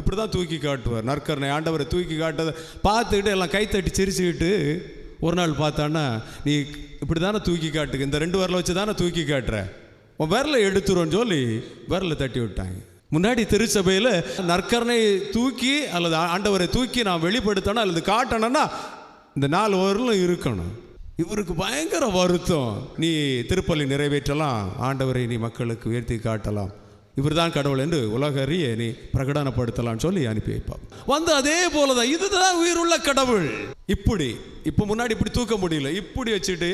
இப்படி தான் தூக்கி காட்டுவார். நற்கருணை ஆண்டவரை தூக்கி காட்டுறதை பார்த்துக்கிட்டு எல்லாம் கைத்தட்டி சிரிச்சுக்கிட்டு ஒரு நாள் பார்த்தான்னா, நீ இப்படி தானே தூக்கி காட்டுக்கு, இந்த 2 விரலை வச்சு தானே தூக்கி காட்டுற, உன் விரலை எடுத்துருவோன்னு சொல்லி விரலை தட்டி விட்டாங்க. முன்னாடி திருச்சபையில் நற்கருணை தூக்கி அல்லது ஆண்டவரை தூக்கி நான் வெளிப்படுத்தணும் அல்லது காட்டணும்னா இந்த 4 விரலும் இருக்கணும். இவருக்கு பயங்கர வருத்தம். நீ திருப்பலி நிறைவேற்றலாம், ஆண்டவரை நீ மக்களுக்கு உயர்த்தி காட்டலாம், இவர் தான் கடவுள் என்று உலகறிய நீ பிரகடனப்படுத்தலாம்னு சொல்லி அனுப்பி வைப்பான். வந்து அதே போலதான் இதுதான் உயிருள்ள கடவுள். இப்போ முன்னாடி இப்படி தூக்க முடியல, இப்படி வச்சுட்டு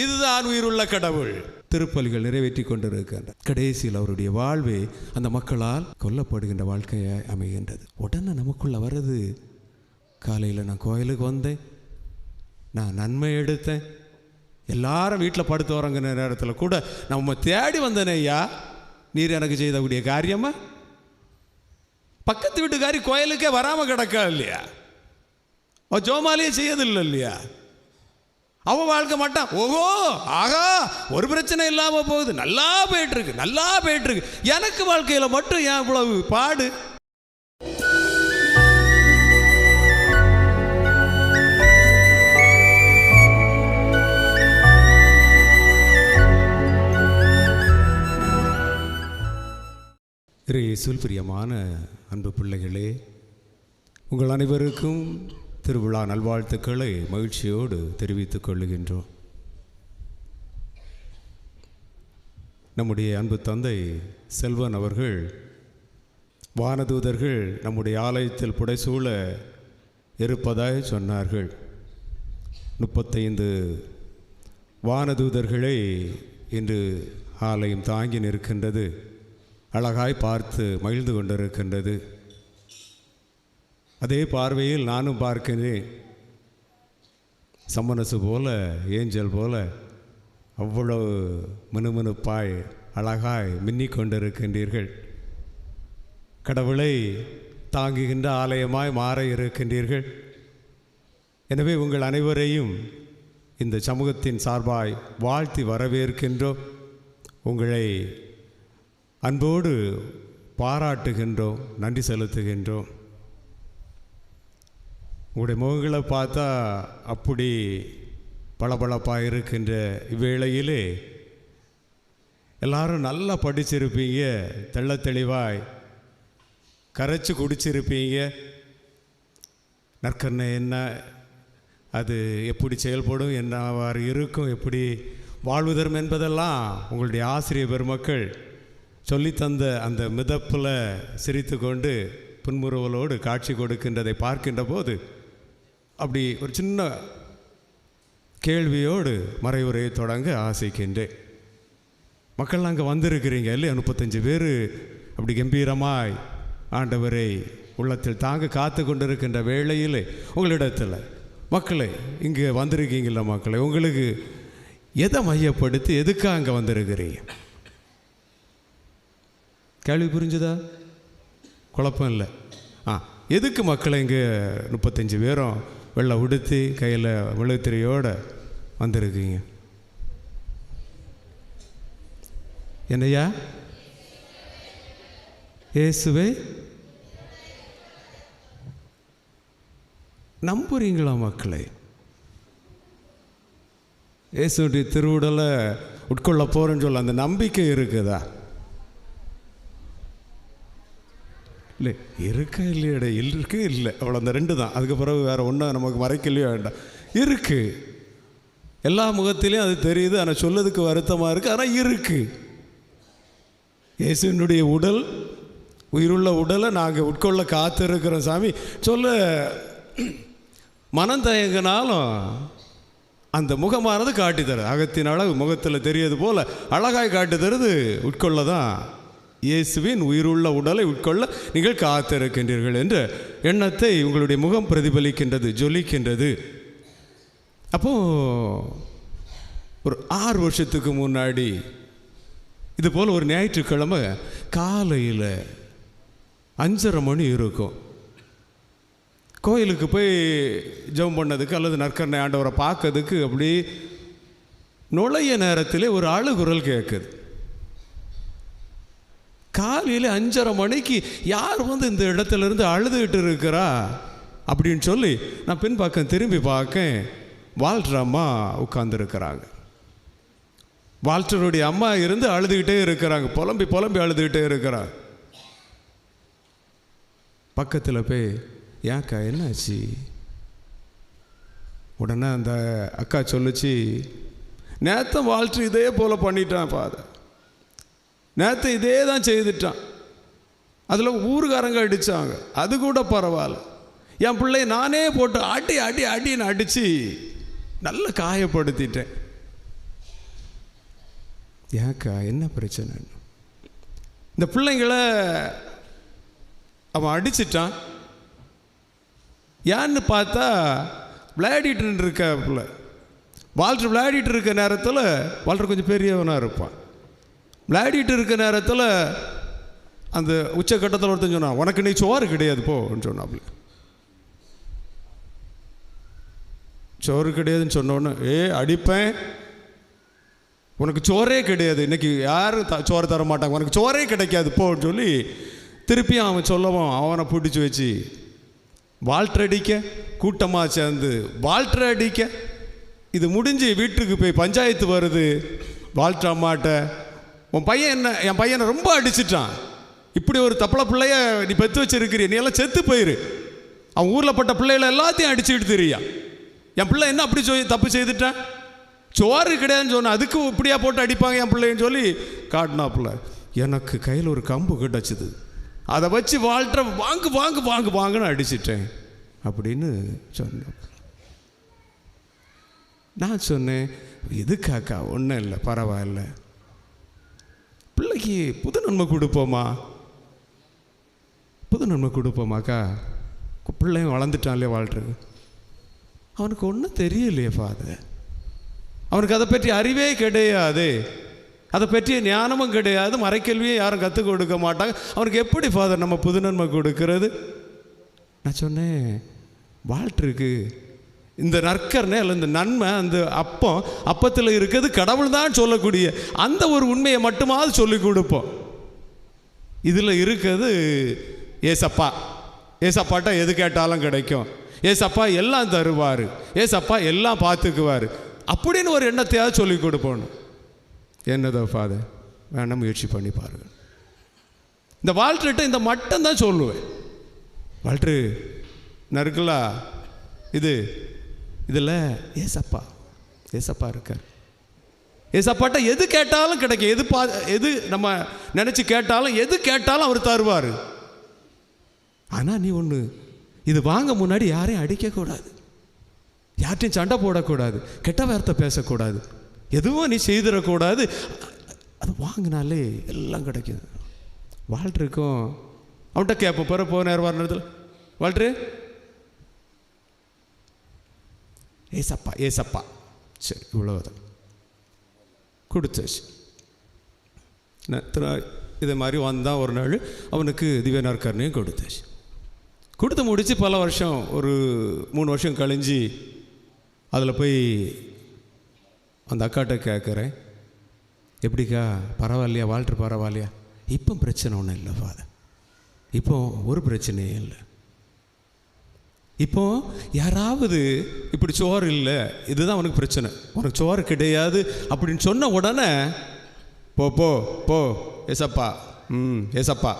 இதுதான் உயிருள்ள கடவுள். திருப்பலிகள் நிறைவேற்றி கொண்டிருக்கின்ற கடைசியில் அவருடைய வாழ்வே அந்த மக்களால் கொல்லப்படுகின்ற வாழ்க்கையை அமைகின்றது. உடனே நமக்குள்ள வர்றது, காலையில் நான் கோயிலுக்கு வந்தேன், நான் நன்மை எடுத்தேன், எல்லாரும் வீட்டில் படுத்து வரங்கிற நேரத்தில் கூட நம்ம தேடி வந்தேனே ஐயா, நீர் எனக்கு செய்தக்கூடிய காரியமா? பக்கத்து வீட்டுக்காரி கோயிலுக்கே வராமல் கிடக்கா இல்லையா, அவன் ஜோமாலியே செய்யதில்லை இல்லையா, அவன் வாழ்க்கை மாட்டான், ஓஹோ ஆகா ஒரு பிரச்சனை இல்லாமல் போகுது, நல்லா போயிட்டு இருக்கு, எனக்கு வாழ்க்கையில் மட்டும் ஏன் இவ்வளவு பாடு? இயேசுவில் பிரியமான அன்பு பிள்ளைகளே, உங்கள் அனைவருக்கும் திருவிழா நல்வாழ்த்துக்களை மகிழ்ச்சியோடு தெரிவித்துக் கொள்ளுகின்றோம். நம்முடைய அன்பு தந்தை செல்வன் அவர்கள் வானதூதர்கள் நம்முடைய ஆலயத்தில் புடைசூழ இருப்பதாய் சொன்னார்கள். 35 வானதூதர்களை இன்று ஆலயம் தாங்கி நிற்கின்றது, அழகாய் பார்த்து மகிழ்ந்து கொண்டிருக்கின்றது. அதே பார்வையில் நானும் பார்க்கிறேன். சம்மனசு போல, ஏஞ்சல் போல அவ்வளவு மினுமினுப்பாய் அழகாய் மின்னிக் கொண்டிருக்கின்றீர்கள். கடவுளை தாங்குகின்ற ஆலயமாய் மாற இருக்கின்றீர்கள். எனவே உங்கள் அனைவரையும் இந்த சமூகத்தின் சார்பாய் வாழ்த்தி வரவேற்கின்றோம். உங்களை அன்போடு பாராட்டுகின்றோம், நன்றி செலுத்துகின்றோம். உங்களுடைய முகங்களை பார்த்தா அப்படி பளபளப்பாக இருக்கின்ற இவ்வேளையிலே எல்லாரும் நல்லா படிச்சிருப்பீங்க, தெள்ள தெளிவாய் கரைச்சி குடிச்சிருப்பீங்க. நற்கருணை என்ன, அது எப்படி செயல்படும், என்னவாறு இருக்கும், எப்படி வாழ்வுதரும் என்பதெல்லாம் உங்களுடைய ஆசிரியர் பெருமக்கள் சொல்லித்தந்த அந்த மிதப்பில் சிரித்து கொண்டு புன்முறுவலோடு காட்சி கொடுக்கின்றதை பார்க்கின்ற போது அப்படி ஒரு சின்ன கேள்வியோடு மறைவுரையை தொடங்க ஆசைக்கின்றேன். மக்கள் அங்கே வந்திருக்கிறீங்க இல்லையா, 35 பேர் அப்படி கம்பீரமாய் ஆண்டவரை உள்ளத்தில் தாங்க காத்து கொண்டிருக்கின்ற வேளையில் உங்களிடத்தில் மக்களை இங்கே வந்திருக்கீங்கள மக்களை, உங்களுக்கு எதை மையப்படுத்தி எதுக்காக அங்கே வந்திருக்கிறீங்க? கேள்வி புரிஞ்சுதா? குழப்பம் இல்லை. எதுக்கு மக்களை இங்கே 35 பேரும் வெள்ளை உடுத்தி கையில் மெழுகுத்திரையோடு வந்திருக்கீங்க? என்னையா? இயேசுவை நம்புறீங்களா மக்களை? இயேசுடைய திருவுடலை உட்கொள்ள போகிறேன்னு சொல்ல அந்த நம்பிக்கை இருக்குதா? இல்லை இருக்கா இல்லையடா? இருக்கு இல்லை, அவ்வளோ அந்த 2 தான். அதுக்கு பிறகு வேறு ஒன்றும் நமக்கு மறைக்கலையோ வேண்டாம். இருக்குது, எல்லா முகத்திலையும் அது தெரியுது. ஆனால் சொல்லதுக்கு வருத்தமாக இருக்குது, ஆனால் இருக்குது. இயேசுவினுடைய உடல், உயிருள்ள உடலை நாங்கள் உட்கொள்ள காத்திருக்கிறோம் சாமி சொல்ல மனம் தயங்கினாலும் அந்த முகமானது காட்டி தருது. அகத்தின் அழகு முகத்தில் தெரியாது போல் அழகாய் காட்டி தருது. உட்கொள்ள தான் இயேசுவின் உயிருள்ள உடலை உட்கொள்ள நீங்கள் காத்திருக்கின்றீர்கள் என்ற எண்ணத்தை உங்களுடைய முகம் பிரதிபலிக்கின்றது, ஜொலிக்கின்றது. அப்போது ஒரு 6 வருஷத்துக்கு முன்னாடி இதுபோல் ஒரு ஞாயிற்றுக்கிழமை காலையில் 5:30 மணி இருக்கும். கோயிலுக்கு போய் ஜெபம் பண்ணதுக்கு அல்லது நற்கருணை ஆண்டவரை பார்க்கறதுக்கு அப்படி நுழைய நேரத்திலே ஒரு அழுகுரல் கேட்குது. காலையில் 5:30 மணிக்கு யார் வந்து இந்த இடத்துல இருந்து அழுதுகிட்டு இருக்கிறா அப்படின்னு சொல்லி நான் பின்பக்கம் திரும்பி பார்க்கேன். வால்டர் அம்மா உட்கார்ந்துருக்கிறாங்க. வால்டருடைய அம்மா இருந்து அழுதுகிட்டே இருக்கிறாங்க, புலம்பி புலம்பி அழுதுகிட்டே இருக்கிறாங்க. பக்கத்தில் போய், ஏன்க்கா என்னாச்சு? உடனே அந்த அக்கா சொல்லுச்சு, நேற்று வால்டர் இதே போல் பண்ணிட்டான் ஃபாதர், நேற்று இதே தான் செய்துட்டான். அதில் ஊருக்காரங்க அடித்தாங்க, அது கூட பரவாயில்ல. என் பிள்ளைய நானே போட்டு அடி அடி அடின்னு அடித்து நல்ல காயப்படுத்திட்டேன். ஏக்கா என்ன பிரச்சனை? இந்த பிள்ளைங்களை அவன் அடிச்சிட்டான். ஏன்னு பார்த்தா விளையாடிட்டு இருக்க பிள்ளை, வால்டர் விளையாடிட்டு இருக்க நேரத்தில், வால்டர் கொஞ்சம் பெரியவனாக இருப்பான், விளையாடிட்டு இருக்க நேரத்தில் அந்த உச்சக்கட்டத்தில் ஒருத்தன் சொன்னான், உனக்கு நீ சோறு கிடையாது போன்னு சொன்னாப்புல. சோறு கிடையாதுன்னு சொன்னோன்னு, அடிப்பேன், உனக்கு சோறே கிடையாது, இன்னைக்கு யாரும் சோறு தர மாட்டாங்க, உனக்கு சோறே கிடைக்காது போன்னு சொல்லி திருப்பியும் அவன் சொல்லவும் அவனை பிடிச்சி வச்சு வால்டர் அடிக்க, கூட்டமாக சேர்ந்து வால்டர் அடிக்க. இது முடிஞ்சு வீட்டுக்கு போய் பஞ்சாயத்து வருது. வால்டர் அம்மாட்ட, உன் பையன் என்ன, என் பையனை ரொம்ப அடிச்சிட்டான், இப்படி ஒரு தப்பளை பிள்ளைய நீ பெற்று வச்சிருக்கிறிய, நீ எல்லாம் செத்து போயிரு, அவன் ஊரில் பட்ட பிள்ளைகளை எல்லாத்தையும் அடிச்சுக்கிட்டு தெரியா, என் பிள்ளை என்ன அப்படி தப்பு செய்துட்டான், சோறு கிடையாதுன்னு சொன்ன, அதுக்கு இப்படியா போட்டு அடிப்பாங்க என் பிள்ளைன்னு சொல்லி காட்டினாப்புல. எனக்கு கையில் ஒரு கம்பு கிடச்சிது, அதை வச்சு வால்டரை வாங்கு வாங்கு வாங்கு வாங்குன்னு அடிச்சிட்டேன் அப்படின்னு சொன்னேன். நான் சொன்னேன், எதுக்காக்கா? ஒன்றும் இல்லை, பரவாயில்ல, பிள்ளைக்கு புது நன்மை கொடுப்போமா, புது நன்மை கொடுப்போமாக்கா. பிள்ளைங்க வளர்ந்துட்டான் இல்லையா வால்டர், அவனுக்கு ஒன்றும் தெரியலையே ஃபாதர், அவனுக்கு அதை பற்றி அறிவே கிடையாது, அதை பற்றிய ஞானமும் கிடையாது, மறைக்கல்வியை யாரும் கற்றுக் கொடுக்க மாட்டாங்க, அவனுக்கு எப்படி ஃபாதர் நம்ம புது நன்மை கொடுக்கறது? நான் சொன்னேன், வால்டருக்கு இந்த நற்கரணை அல்ல இந்த நன்மை, அந்த அப்பத்தில் இருக்கிறது கடவுள் தான் சொல்லக்கூடிய அந்த ஒரு உண்மையை மட்டுமாவது சொல்லி கொடுப்போம். இதில் இருக்கிறது ஏசப்பா, ஏசப்பாட்டா எது கேட்டாலும் கிடைக்கும், ஏசப்பா எல்லாம் தருவார், ஏசப்பா எல்லாம் பார்த்துக்குவார் அப்படின்னு ஒரு எண்ணத்தையாவது சொல்லி கொடுப்போம். என்னதோ ஃபாதர், வேணாம் முயற்சி பண்ணி பாருங்கள். இந்த வால்டர்கிட்ட இந்த மட்டும் தான் சொல்லுவேன், வால்டரு நறுக்கலா இதில் ஏசப்பா, ஏசப்பா இருக்கார், ஏசப்பாட்ட எது கேட்டாலும் கிடைக்கும், எது நம்ம நினச்சி கேட்டாலும் எது கேட்டாலும் அவர் தருவார். ஆனால் நீ ஒன்று, இது வாங்க முன்னாடி யாரையும் அடிக்கக்கூடாது, யார்ட்டையும் சண்டை போடக்கூடாது, கெட்ட வார்த்தை பேசக்கூடாது, எதுவும் நீ செய்திடக்கூடாது, அது வாங்கினாலே எல்லாம் கிடைக்குது. வால்டருக்கும் அவன்கிட்ட கேட்போம், பிற போக நேரம் வர நேரத்தில், வால்டரு ஏசப்பா ஏசப்பா, சரி இவ்வளோதான் கொடுத்தாச்சு. இதே மாதிரி வந்தான் ஒரு நாள், அவனுக்கு திவ்ய நற்கரணையும் கொடுத்தாச்சு. கொடுத்து முடித்து பல வருஷம், ஒரு 3 வருஷம் கழிஞ்சு அதில் போய் அந்த அக்காட்ட கேட்குறேன், எப்படிக்கா பரவாயில்லையா வால்டர், பரவாயில்லையா? இப்போ பிரச்சனை ஒன்றும் இல்லை ஃபாதர், இப்போ ஒரு பிரச்சனையே இல்லை. இப்போ யாராவது இப்படி சோறு இல்லை, இதுதான் அவனுக்கு பிரச்சனை, உனக்கு சோறு கிடையாது அப்படின்னு சொன்ன உடனே போ போ போ ஏசப்பா, ஏசப்பா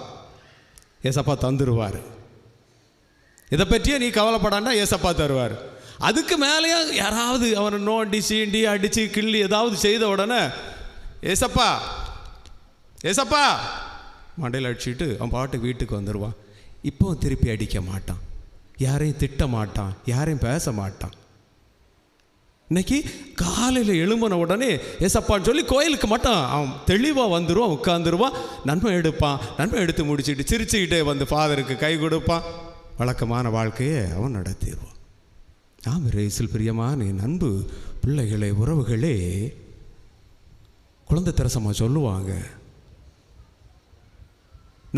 ஏசப்பா தந்துடுவார், இதை பற்றியே நீ கவலைப்படாண்டா, ஏசப்பா தருவார். அதுக்கு மேலேயே யாராவது அவனை நோண்டி சீண்டி அடித்து கிள்ளி ஏதாவது செய்த உடனே ஏசப்பா ஏசப்பா மண்டையில் அடிச்சுட்டு அவன் பாட்டுக்கு வீட்டுக்கு வந்துடுவான். இப்போ திருப்பி அடிக்க மாட்டான், யாரையும் திட்ட மாட்டான், யாரையும் பேச மாட்டான். இன்னைக்கு காலையில் எழும்பின உடனே ஏசப்பான்னு சொல்லி கோயிலுக்கு மட்டும் அவன் தெளிவாக வந்துடுவான், உட்காந்துருவான், நன்மை எடுப்பான், நன்மை எடுத்து முடிச்சுட்டு சிரிச்சுக்கிட்டே வந்து ஃபாதருக்கு கை கொடுப்பான், வழக்கமான வாழ்க்கையை அவன் நடத்திடுவான். நாம் இயேசுவில் பிரியமான என் அன்பு பிள்ளைகளே, உறவுகளே, குழந்தை தெரசம்மா சொல்லுவாங்க,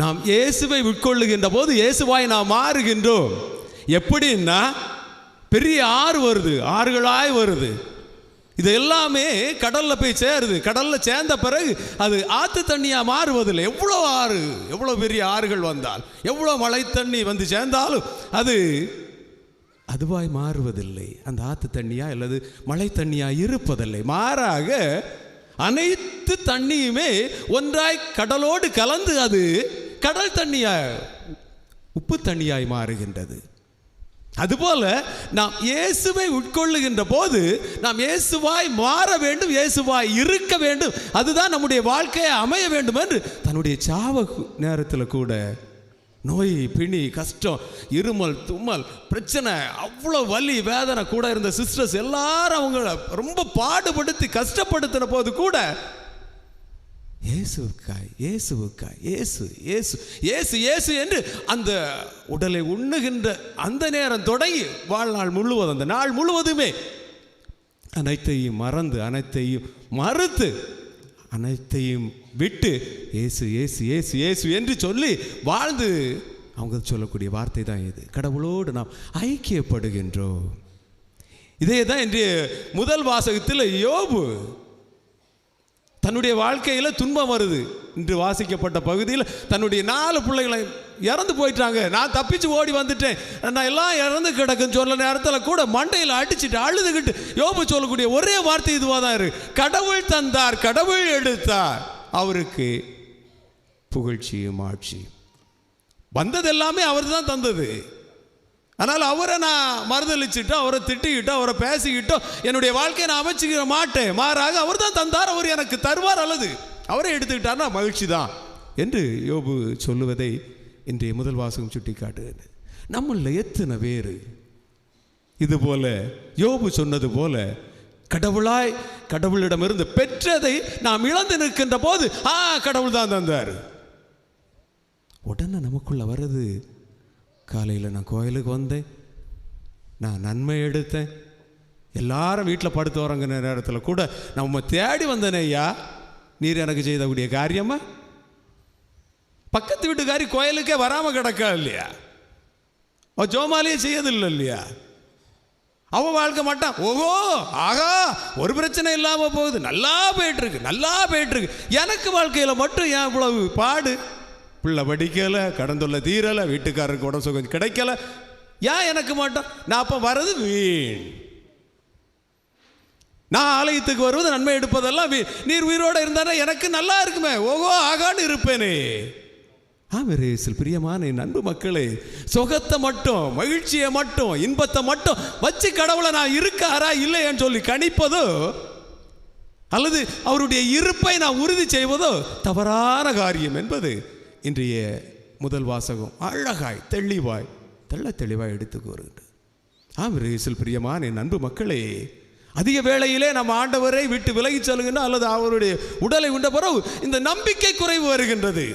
நாம் இயேசுவை உட்கொள்ளுகின்ற போது இயேசுவாய் நாம் மாறுகின்றோம். எப்படின்னா, பெரிய ஆறு வருது, ஆறுகளாய் வருது, இது எல்லாமே கடல்ல போய் சேருது. கடல்ல சேர்ந்த பிறகு அது ஆற்று தண்ணியா மாறுவதில்லை. எவ்வளோ ஆறு, எவ்வளோ பெரிய ஆறுகள் வந்தால், எவ்வளோ மழை தண்ணி வந்து சேர்ந்தாலும் அது அதுவாய் மாறுவதில்லை. அந்த ஆற்று தண்ணியா அல்லது மழை தண்ணியா இருப்பதில்லை. மாறாக அனைத்து தண்ணியுமே ஒன்றாய் கடலோடு கலந்து அது கடல் தண்ணியாய், உப்பு தண்ணியாய் மாறுகின்றது. அதுபோல நாம் இயேசுவை உட்கொள்ளுகின்ற போது நாம் இயேசுவாய் மாற வேண்டும், இயேசுவாய் இருக்க வேண்டும். அதுதான் நம்முடைய வாழ்க்கையை அமைய வேண்டும் என்று தன்னுடைய சாவு நேரத்தில் கூட நோய், பிணி, கஷ்டம், இருமல், தும்மல், பிரச்சனை, அவ்வளோ வலி, வேதனை கூட இருந்த சிஸ்டர்ஸ் எல்லாரும் அவங்கள ரொம்ப பாடுபடுத்தி கஷ்டப்படுத்தின போது கூட இயேசுவுக்காய், இயேசுவுக்காய், இயேசு இயேசு இயேசு இயேசு என்று அந்த உடலை உண்ணுகின்ற அந்த நேரம் தொடங்கி வாழ்நாள் முழுவதும், அந்த நாள் முழுவதுமே அனைத்தையும் மறந்து, அனைத்தையும் மறுத்து, அனைத்தையும் விட்டு இயேசு இயேசு இயேசு இயேசு என்று சொல்லி வாழ்ந்து அவங்க சொல்லக்கூடிய வார்த்தை தான் இது. கடவுளோடு நாம் ஐக்கியப்படுகின்றோம். இதே தான் இன்றைய முதல் வாசகத்தில் யோபு தன்னுடைய வாழ்க்கையில் துன்பம் வருது. இன்று வாசிக்கப்பட்ட பகுதியில் தன்னுடைய 4 பிள்ளைகளை இறந்து போயிட்டாங்க. நான் தப்பிச்சு ஓடி வந்துட்டேன், நான் எல்லாம் இறந்து கிடக்குன்னு சொல்ல நேரத்தில் கூட மண்டையில் அடிச்சுட்டு அழுதுகிட்டு யோபு சொல்லக்கூடிய ஒரே வார்த்தை இதுவாக தான் இருக்கு. கடவுள் தந்தார், கடவுள் எடுத்தார், அவருக்கு புகழ்ச்சியும் ஆட்சியும். வந்தது எல்லாமே அவர் தான் தந்தது. ஆனால் அவரை நான் மறுதளிச்சுட்டோ, அவரை திட்டிக்கிட்டோ, அவரை பேசிக்கிட்டோ என்னுடைய வாழ்க்கையை நான் அமைச்சிக்க மாட்டேன். மாறாக அவர் தான் தந்தார், அவர் எனக்கு தருவார், அல்லது அவரை எடுத்துக்கிட்டார்னா மகிழ்ச்சி தான் என்று யோபு சொல்லுவதை இன்றைய முதல் வாசகம் சுட்டி காட்டுகிறது. நம்மள எத்தனை பேர் இது போல யோபு சொன்னது போல கடவுளாய் கடவுளிடமிருந்து பெற்றதை நாம் இழந்து நிற்கின்ற போது கடவுள் தான் தந்தார். உடனே நமக்குள்ள வர்றது, காலையில் நான் கோயிலுக்கு வந்தேன், நான் நன்மை எடுத்தேன், எல்லாரும் வீட்டில் படுத்து வரங்கிற நேரத்தில் கூட நம்ம தேடி வந்தேனே ஐயா, நீர் எனக்கு செய்தக்கூடிய காரியமா? பக்கத்து வீட்டுக்காரி கோயிலுக்கே வராமல் கிடக்கா இல்லையா? அவள் ஜோமாலியே செய்யதில்லை இல்லையா? அவன் வாழ்க்கை மாட்டான், ஓஹோ ஆகா ஒரு பிரச்சனை இல்லாமல் போகுது, நல்லா போயிட்டு இருக்கு, நல்லா போயிட்டு இருக்கு. எனக்கு வாழ்க்கையில் மட்டும் ஏன் இவ்வளவு பாடு? பிள்ளை படிக்கலை, கடந்துள்ள தீரலை, வீட்டுக்காரருக்கு உடம்பு சுகம் கிடைக்கல, ஏன் எனக்கு மாட்டோம்? நான் அப்போ வர்றது வீண். நான் ஆலயத்துக்கு வருவது, நன்மை எடுப்பதெல்லாம் வீண். நீர் உயிரோடு இருந்தானே எனக்கு நல்லா இருக்குமே, ஓகோ ஆகான்னு இருப்பேனே. ஆமெரேசில் பிரியமான என் அன்பு மக்களே, சுகத்தை மட்டும், மகிழ்ச்சியை மட்டும், இன்பத்தை மட்டும் வச்சு கடவுளை நான் இருக்காரா இல்லையான்னு சொல்லி கணிப்பதோ அல்லது அவருடைய இருப்பை நான் உறுதி செய்வதோ தவறான காரியம் என்பது இன்றைய முதல் வாசகம் அழகாய் தெளிவாய் தெளிவாய் எடுத்து கூறுகிறது. ஆமெரேசில் பிரியமான என் அன்பு மக்களே, அதிக வேளையிலே நம்ம ஆண்டவரை விட்டு விலகி செல்லுங்கன்னா அல்லது அவருடைய உடலை உண்ட பிறகு இந்த நம்பிக்கை குறைவு வருகின்றது.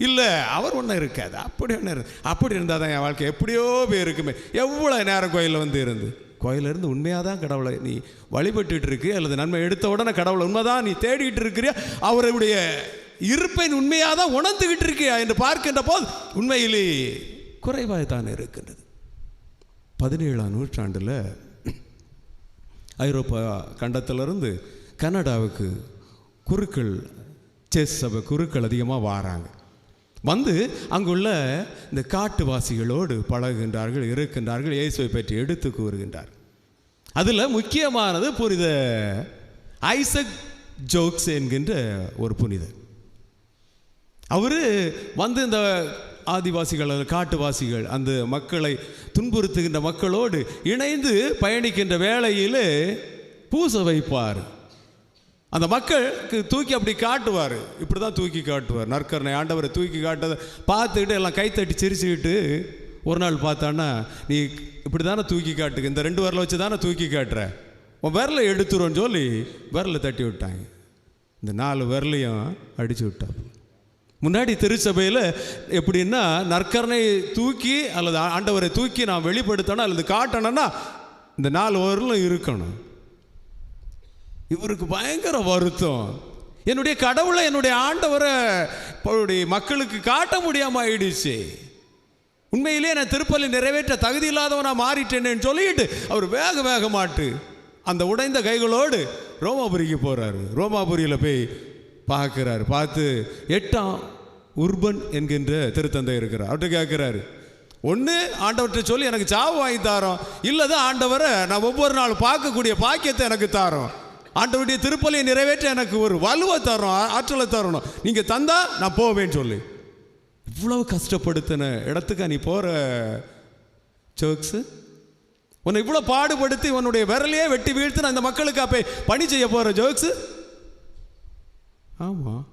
இல்லை அவர் ஒன்றும் இருக்காது, அப்படி ஒன்று அப்படி இருந்தால் தான் என் வாழ்க்கை எப்படியோ போய் இருக்குமே. எவ்வளோ நேரம் கோயிலில் வந்து இருந்து, கோயிலிருந்து உண்மையாக தான் கடவுளை நீ வழிபட்டுட்டு இருக்கு, அல்லது நன்மை எடுத்த உடனே கடவுளை உண்மைதான் நீ தேடிட்டு இருக்கிறியா, அவருடைய இருப்பை உண்மையாக தான் உணர்ந்துகிட்டு இருக்கியா என்று பார்க்கின்ற போது உண்மையிலே குறைவாக தான் இருக்கின்றது. 17ஆம் நூற்றாண்டில் ஐரோப்பா கண்டத்திலிருந்து கனடாவுக்கு குருக்கள், செஸ் சபை குருக்கள் அதிகமாக வராங்க. வந்து அங்குள்ள இந்த காட்டுவாசிகளோடு பழகுகின்றார்கள், இருக்கின்றார்கள், இயேசுவை பற்றி எடுத்து கூறுகின்றார். அதில் முக்கியமானது புனித ஐசக் ஜோக்ஸ் என்கின்ற ஒரு புனிதர். அவர் வந்து இந்த ஆதிவாசிகள், காட்டுவாசிகள், அந்த மக்களை துன்புறுத்துகின்ற மக்களோடு இணைந்து பயணிக்கின்ற வேளையில் பூசை வைப்பார். அந்த மக்களுக்கு தூக்கி அப்படி காட்டுவார், இப்படி தான் தூக்கி காட்டுவார். நற்கருணை ஆண்டவரை தூக்கி காட்டதை பார்த்துக்கிட்டு எல்லாம் கைத்தட்டி சிரிச்சுக்கிட்டு ஒரு நாள் பார்த்தான்னா, நீ இப்படி தானே தூக்கி காட்டுக்கு, இந்த 2 விரலை வச்சு தானே தூக்கி காட்டுற, உன் விரலை எடுத்துருவோன்னு சொல்லி விரலை தட்டி விட்டாங்க. இந்த 4 விரலையும் அடித்து விட்டாங்க. முன்னாடி திருச்சபையில் எப்படின்னா, நற்கருணை தூக்கி அல்லது ஆண்டவரை தூக்கி நான் வெளிப்படுத்தணும் அல்லது காட்டணும்னா இந்த 4 விரலும் இருக்கணும். இவருக்கு பயங்கர வருத்தம், என்னுடைய கடவுளை, என்னுடைய ஆண்டவரை மக்களுக்கு காட்ட முடியாமல் ஆயிடுச்சு, உண்மையிலேயே நான் திருப்பலி நிறைவேற்ற தகுதி இல்லாதவனா மாறிட்டேன்னு சொல்லிட்டு அவர் வேகமாட்டு அந்த உடைந்த கைகளோடு ரோமாபுரிக்கு போகிறாரு. ரோமாபுரியில் போய் பார்க்குறாரு. பார்த்து 8ஆம் உர்பன் என்கின்ற திருத்தந்தை இருக்கிறார். அவர்கிட்ட கேட்குறாரு, ஒன்று ஆண்டவர்கிட்ட சொல்லி எனக்கு சாவு வாங்கி தாரோம், இல்லைதான் ஆண்டவரை நான் ஒவ்வொரு நாள் பார்க்கக்கூடிய பாக்கியத்தை எனக்கு தாரோம், ஆண்டவருடைய திருப்பலியை நிறைவேற்ற எனக்கு ஒரு வலுவை தரோம், ஆற்றலை தரணும், நீங்கள் தந்தா நான் போவேன்னு சொல்லி. இவ்வளவு கஷ்டப்படுத்தின இடத்துக்கு நீ போகிற சர்க்ஸு? உன்னை இவ்வளோ பாடுபடுத்தி உன்னுடைய விரலையே வெட்டி வீழ்த்து நான் இந்த மக்களுக்கு போய் பணி செய்ய போகிற ஜோக்ஸு? ஆமாம்,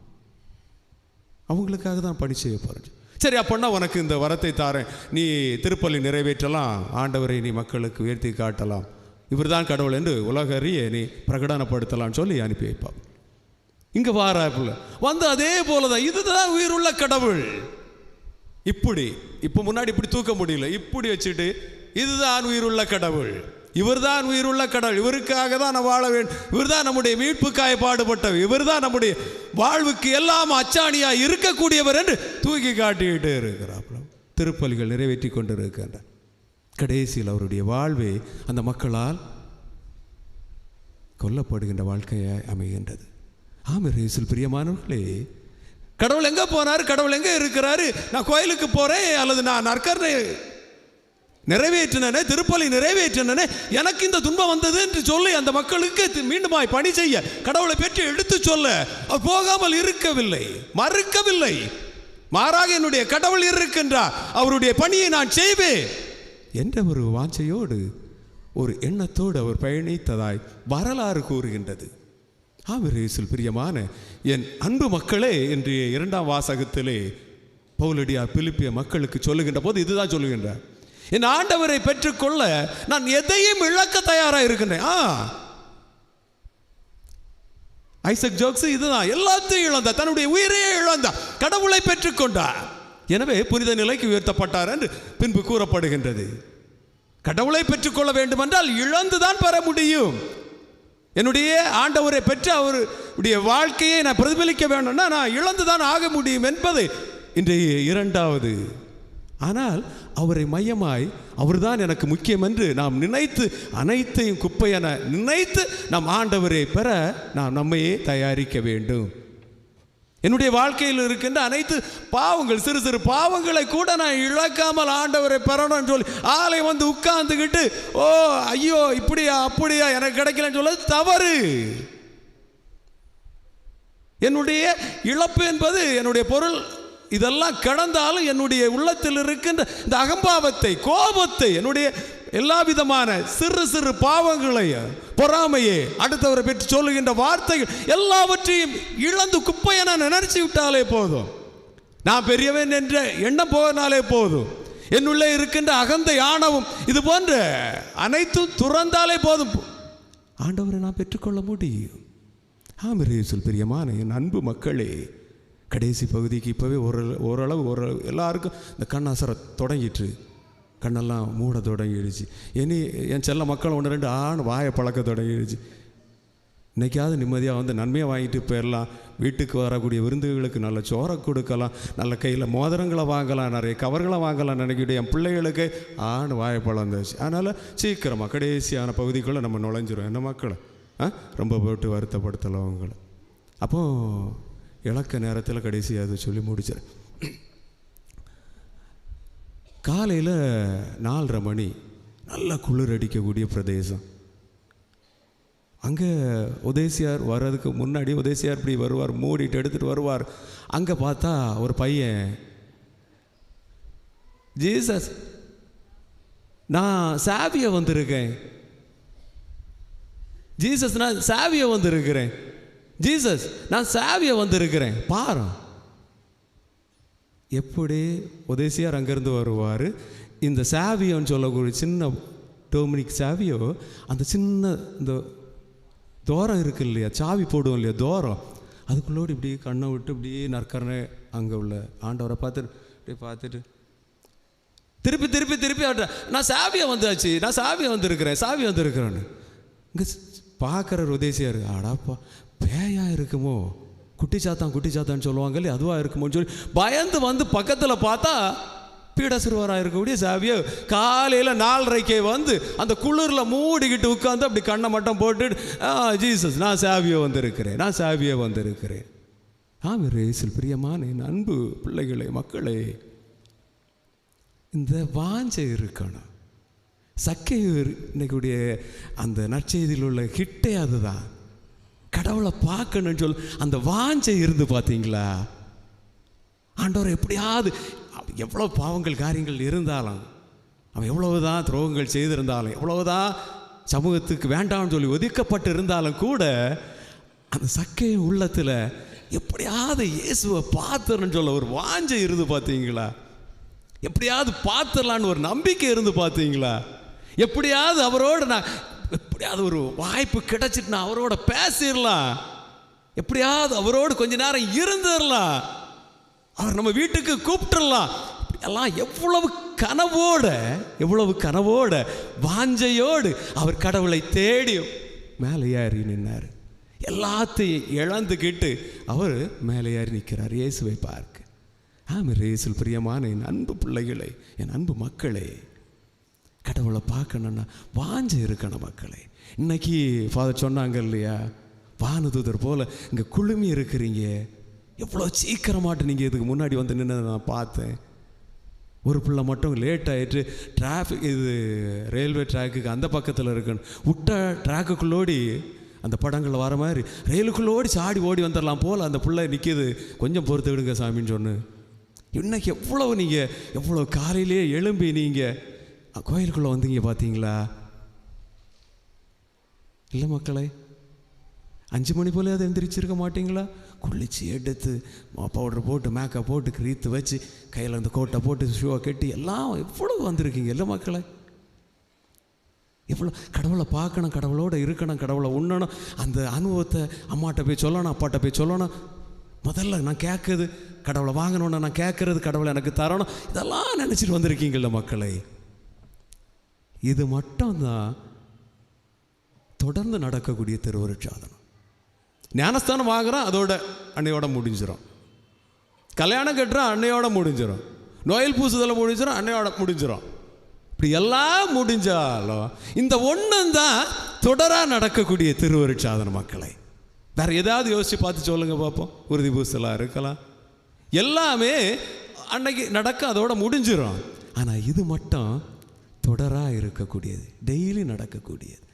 அவங்களுக்காக தான் பணி செய்ய போகிறேன். சரி, அப்போன்னா உனக்கு இந்த வரத்தை தாரேன், நீ திருப்பலி நிறைவேற்றலாம், ஆண்டவரை நீ மக்களுக்கு உயர்த்தி காட்டலாம், இவர் தான் கடவுள் என்று உலகறிய நீ பிரகடனப்படுத்தலாம்னு சொல்லி அனுப்பி வைப்பான். இங்கே வாராப்புல வந்து அதே போல தான், இதுதான் உயிருள்ள கடவுள். இப்படி இப்போ முன்னாடி இப்படி தூக்க முடியல, இப்படி வச்சுட்டு இதுதான் உயிருள்ள கடவுள், இவர் தான் உயிருள்ள கடவுள், இவருக்காக தான் நான் வாழ வேண்டும், இவர் தான் நம்முடைய மீட்புக்காக பாடுபட்டவர், இவர் தான் நம்முடைய வாழ்வுக்கு எல்லாம் அச்சாணியா இருக்கக்கூடியவர் என்று தூக்கி காட்டிக்கிட்டு இருக்கிறாப்புல. திருப்பலிகள் நிறைவேற்றி கொண்டு இருக்கின்ற கடைசியில் அவருடைய வாழ்வே அந்த மக்களால் கொல்லப்படுகின்ற வாழ்க்கையாய் அமைகின்றது. ஆமென். பிரியமானவர்களே, கடவுள் எங்கே போனார், கடவுள் எங்கே இருக்கிறாரு, நான் கோயிலுக்கு போகிறேன் அல்லது நான் நற்கருணை நிறைவேற்றினே, திருப்பலி நிறைவேற்றினே, எனக்கு இந்த துன்பம் வந்தது என்று சொல்லி அந்த மக்களுக்கு மீண்டுமாய் பணி செய்ய கடவுளை பற்றி எடுத்து சொல்ல அவர் போகாமல் இருக்கவில்லை, மறுக்கவில்லை. மாறாக என்னுடைய கடவுள் இருக்கின்றார், அவருடைய பணியை நான் செய்வேன் என்ற ஒரு வாஞ்சையோடு ஒரு எண்ணத்தோடு அவர் பயணித்ததாய் வரலாறு கூறுகின்றது. ஆமென். பிரியமான என் அன்பு மக்களே, இன்றைய 2ஆம் வாசகத்திலே பவுலடியார் பிலிப்பிய மக்களுக்கு சொல்லுகின்ற போது இதுதான் சொல்லுகின்றார், என் ஆண்டவரை பெற்றுக்கொள்ள நான் எதையும் இழக்க தயாராக இருக்கின்றேன். ஐசக் ஜோக்ஸ் இதுதான், எல்லாத்தையும் இழந்தார், தன்னுடைய உயிரையே இழந்தார், கடவுளை பெற்றுக்கொண்டார், எனவே புனித நிலைக்கு உயர்த்தப்பட்டார் என்று பின்பு கூறப்படுகின்றது. கடவுளை பெற்றுக்கொள்ள வேண்டும் என்றால் இழந்துதான் பெற முடியும். என்னுடைய ஆண்டவரை பெற்று அவருடைய வாழ்க்கையை நான் பிரதிபலிக்க வேண்டும்னா நான் இழந்துதான் ஆக முடியும் என்பது இன்றைய 2வது. ஆனால் அவரை மையமாய் அவர்தான் எனக்கு முக்கியம் என்று நாம் நினைத்து அனைத்தையும் குப்பையென நினைத்து நம் ஆண்டவரை பெற நாம் நம்மையே தயாரிக்க வேண்டும். என்னுடைய வாழ்க்கையில் இருக்கின்ற அனைத்து பாவங்கள், சிறு சிறு பாவங்களை கூட நான் இழக்காமல் ஆண்டவரை பெறணும்னு சொல்லி ஆளை வந்து உட்கார்ந்துக்கிட்டு ஓ ஐயோ இப்படியா அப்படியா எனக்கு கிடைக்கலன்னு சொல்ல தவறு. என்னுடைய இழப்பு என்பது என்னுடைய பொருள் இதெல்லாம் கடந்தாலும் என்னுடைய உள்ளத்தில் இருக்கின்ற இந்த அகம்பாவத்தை, கோபத்தை, என்னுடைய எல்லா விதமான சிறு சிறு பாவங்களை, பொறாமையை, அடுத்தவரை பற்றி சொல்லுகின்ற வார்த்தைகள் எல்லாவற்றையும் இழந்து குப்பையை நினைச்சு விட்டாலே போதும். நான் பெரியவன் என்ற எண்ணம் போனாலே போதும். என்னுள்ளே இருக்கின்ற அகந்தை, ஆணவம், இது போன்ற அனைத்தும் துறந்தாலே போதும், ஆண்டவரை நான் பெற்றுக்கொள்ள முடியும். ஆமென். பிரியமான என் அன்பு மக்களே, கடைசி பகுதிக்கு இப்போவே ஓரளவு எல்லாருக்கும் இந்த கண்ணாசரை தொடங்கிட்டு கண்ணெல்லாம் மூட தொடங்கிடுச்சு. என் செல்ல மக்கள் 1-2 வாயை பழக்க தொடங்கிடுச்சு. இன்றைக்காவது நிம்மதியாக வந்து நன்மையாக வாங்கிட்டு போயிடலாம், வீட்டுக்கு வரக்கூடிய விருந்துகளுக்கு நல்ல சோறை கொடுக்கலாம், நல்ல கையில் மோதிரங்களை வாங்கலாம், நிறைய கவர்களை வாங்கலாம் நினைக்கிட்டு என் பிள்ளைகளுக்கு வாயை பழந்தாச்சு. அதனால் சீக்கிரமாக கடைசியான பகுதிக்குள்ளே நம்ம நுழைஞ்சிரும். என்ன மக்களை ரொம்ப போட்டு வருத்தப்படுத்தலாம் அவங்கள. அப்போது இலக்க நேரத்தில் கடைசியாக அதை சொல்லி முடிச்சிடறேன். காலையில் 4:30 மணி, நல்லா குளிர் அடிக்கக்கூடிய பிரதேசம். அங்கே உதேசியார் வர்றதுக்கு முன்னாடி உதேசியார் இப்படி வருவார், மூடிட்டு எடுத்துகிட்டு வருவார். அங்கே பார்த்தா ஒரு பையன், ஜீசஸ் நான் சாவியை வந்திருக்கேன், ஜீசஸ் நான் சாவியை வந்திருக்கிறேன், ஜீசஸ் நான் சாவியை வந்திருக்கிறேன் பாரு. எப்படி உதேசியார் அங்கேருந்து வருவார், இந்த சாவியோன்னு சொல்லக்கூடிய சின்ன டோமினிக் சாவியோ, அந்த சின்ன இந்த தோரம் இருக்குது இல்லையா, சாவி போடுவோம் இல்லையா தோரம், அதுக்குள்ளோடு இப்படி கண்ணை விட்டு இப்படியே நற்கரணை அங்கே உள்ள ஆண்டவரை பார்த்துட்டு இப்படி பார்த்துட்டு திருப்பி திருப்பி திருப்பி நான் சாவியை வந்தாச்சு, நான் சாவியை வந்திருக்கிறேன், சாவி வந்திருக்கிறேன்னு. இங்கே பார்க்குற உதேசியார், ஆடாப்பா பேயா இருக்குமோ, குட்டி சாத்தான்னு சொல்லுவாங்க இல்லையா, அதுவாக இருக்குமோன்னு சொல்லி பயந்து வந்து பக்கத்தில் பார்த்தா பீடசிறுவராக இருக்கக்கூடிய சாவியை காலையில் 4:30 வந்து அந்த குளிரில் மூடிக்கிட்டு உட்காந்து அப்படி கண்ணை மட்டும் போட்டு, ஜீசஸ் நான் சாவியை வந்திருக்கிறேன், நான் சாவியை வந்திருக்கிறேன். இயேசுவில் பிரியமான என் அன்பு பிள்ளைகளே, மக்களே, இந்த வாஞ்சை இருக்கணும். சக்கேயு இன்னைக்குடைய அந்த நற்செய்தியில் உள்ள ஹிட்டே அதுதான். கடவுளை பார்க்கணும்னு சொல்லி அந்த வாஞ்சை இருந்து பார்த்தீங்களா? ஆண்டவர் எப்படியாவது எவ்வளோ பாவங்கள் காரியங்கள் இருந்தாலும், அவன் எவ்வளவுதான் துரோகங்கள் செய்திருந்தாலும், எவ்வளவுதான் சமூகத்துக்கு வேண்டாம்னு சொல்லி ஒதுக்கப்பட்டு இருந்தாலும் கூட அந்த சக்கேயு உள்ளத்தில் எப்படியாவது இயேசுவை பார்த்துறன்னு சொல்ல ஒரு வாஞ்சை இருந்து பார்த்தீங்களா? எப்படியாவது பார்த்துடலான்னு ஒரு நம்பிக்கை இருந்து பார்த்தீங்களா? எப்படியாவது அவரோட நான் எப்படியாவது ஒரு வாய்ப்பு கிடைச்சிட்டு நான் அவரோட பேசிடலாம், எப்படியாவது அவரோடு கொஞ்ச நேரம் இருந்துடலாம், அவர் நம்ம வீட்டுக்கு கூப்பிட்டுடலாம், எல்லாம் எவ்வளவு கனவோட வாஞ்சையோடு அவர் கடவுளை தேடி மேலே ஏறி நின்னார். எல்லாத்தையும் இழந்துக்கிட்டு அவர் மேலே ஏறி நிற்கிறார் இயேசுவை பார்க்க. இயேசுவில் பிரியமான என் அன்பு பிள்ளைகளே, என் அன்பு மக்களே, கடவுளை பார்க்கணுன்னா வாஞ்சை இருக்கணும் மக்களே. இன்னைக்கு ஃபாதர் சொன்னாங்க இல்லையா, வானதூதர் போல இங்கே குழுமி இருக்கிறீங்க. எவ்வளோ சீக்கிரமாட்டு நீங்கள் இதுக்கு முன்னாடி வந்து நின்று நான் பார்த்தேன். ஒரு பிள்ளை மட்டும் லேட் ஆகிட்டு டிராஃபிக், இது ரயில்வே ட்ராக்குக்கு அந்த பக்கத்தில் இருக்குன்னு விட்ட ட்ராக்குக்குள்ளோடி அந்த படங்களில் வர மாதிரி ரயிலுக்குள்ளோடி சாடி ஓடி வந்துடலாம் போல் அந்த பிள்ளை நிற்கிது. கொஞ்சம் பொறுத்து விடுங்க சாமின்னு சொன்னு. இன்னைக்கு எவ்வளோ காலையிலேயே எழும்பி நீங்கள் கோயிலுக்குள்ளே வந்தீங்க பார்த்தீங்களா? இல்லை மக்களே, 5 மணி போல அதை எந்திரிச்சிருக்க மாட்டிங்களா? குளிச்சு எடுத்து பவுடர் போட்டு மேக்கப் போட்டு கிரீத்து வச்சு கையில் அந்த கோட்டை போட்டு ஷூவை கட்டி எல்லாம் எவ்வளோ வந்திருக்கீங்க இல்லை மக்களே? எவ்வளோ கடவுளை பார்க்கணும், கடவுளோடு இருக்கணும், கடவுளை உண்ணணும். அந்த அனுபவத்தை அம்மாட்ட போய் சொல்லணும், அப்பாட்ட போய் சொல்லணும். முதல்ல நான் கேட்குறது கடவுளை வாங்கணுன்னு, நான் கேட்குறது கடவுளை எனக்கு தரணும். இதெல்லாம் நினச்சிட்டு வந்திருக்கீங்கள்ல மக்களே. இது மட்டும்தான் தொடர்ந்து நடக்கக்கூடிய திருவருட்சாதனம். ஞானஸ்தானம் வாங்குகிறோம், அதோட அன்னையோட முடிஞ்சிடும். கல்யாணம் கட்டுறோம், அன்னையோட முடிஞ்சிடும். நோயில் பூசுதலை முடிஞ்சிடும், அன்னையோட முடிஞ்சிடும். இப்படி எல்லாம் முடிஞ்சாலும் இந்த ஒன்றும் தான் தொடராக நடக்கக்கூடிய திருவருட்சாதனம் மக்களை. வேறு ஏதாவது யோசித்து பார்த்து சொல்லுங்க பார்ப்போம். உறுதி பூசலாக இருக்கலாம், எல்லாமே அன்னைக்கு நடக்க அதோட முடிஞ்சிடும். ஆனால் இது மட்டும் தொடராக இருக்கக்கூடியது, டெய்லி நடக்கக்கூடியது.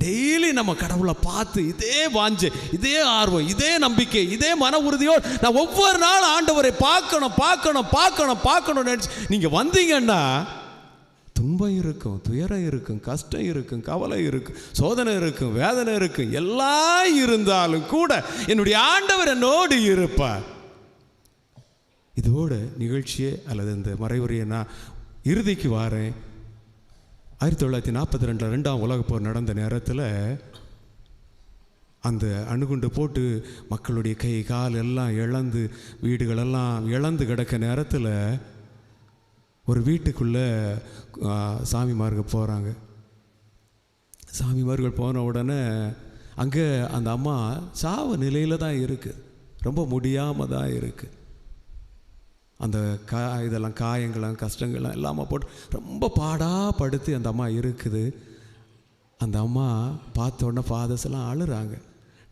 டெய்லி நம்ம கடவுளை பார்த்து இதே வாஞ்சை, இதே ஆர்வம், இதே நம்பிக்கை, இதே மன உறுதியோடு நான் ஒவ்வொரு நாள் ஆண்டவரை பார்க்கணும் பார்க்கணும் பார்க்கணும் பார்க்கணும் நினச்சி நீங்கள் வந்தீங்கன்னா துன்பம் இருக்கும், துயரம் இருக்கும், கஷ்டம் இருக்கும், கவலை இருக்கும், சோதனை இருக்கும், வேதனை இருக்கும், எல்லாம் இருந்தாலும் கூட என்னுடைய ஆண்டவர் என்னோடு இருப்பார். இதோட நிகழ்ச்சியே அல்லது இந்த மறைவுரையை நான் இறுதிக்கு வாரேன். 1942 2ஆம் உலகப் போர் நடந்த நேரத்தில் அந்த அணுகுண்டு போட்டு மக்களுடைய கை கால் எல்லாம் இழந்து வீடுகளெல்லாம் இழந்து கிடக்க நேரத்தில் ஒரு வீட்டுக்குள்ளே சாமிமார்கள் போகிறாங்க. சாமிமார்கள் போன உடனே அங்கே அந்த அம்மா சாவு நிலையில் தான் இருக்குது, ரொம்ப முடியாமல் தான் இருக்குது. அந்த இதெல்லாம் காயங்கள்லாம் கஷ்டங்கள்லாம் இல்லாமல் போட்டு ரொம்ப பாடாப்படுத்தி அந்த அம்மா இருக்குது. அந்த அம்மா பார்த்த உடனே ஃபாதர்ஸ் எல்லாம் அழுறாங்க.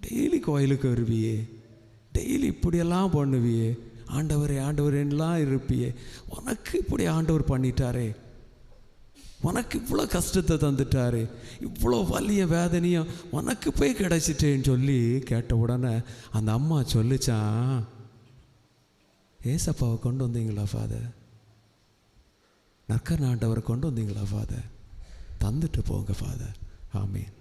டெய்லி கோயிலுக்கு வருவியே, டெய்லி இப்படியெல்லாம் பண்ணுவியே, ஆண்டவரே ஆண்டவரேன்னெலாம் இருப்பியே, உனக்கு இப்படி ஆண்டவர் பண்ணிட்டாரே, உனக்கு இவ்வளோ கஷ்டத்தை தந்துட்டாரே, இவ்வளோ வலிய வேதனையும் உனக்கு போய் கிடச்சிட்டேன்னு சொல்லி கேட்ட உடனே அந்த அம்மா சொல்லிச்சான், ஏசப்பாவை கொண்டு வந்தீங்களா ஃபாதர், நற்கருணை ஆண்டவரை கொண்டு வந்தீங்களா ஃபாதர், தந்துட்டு போங்க ஃபாதர். ஆமீன்.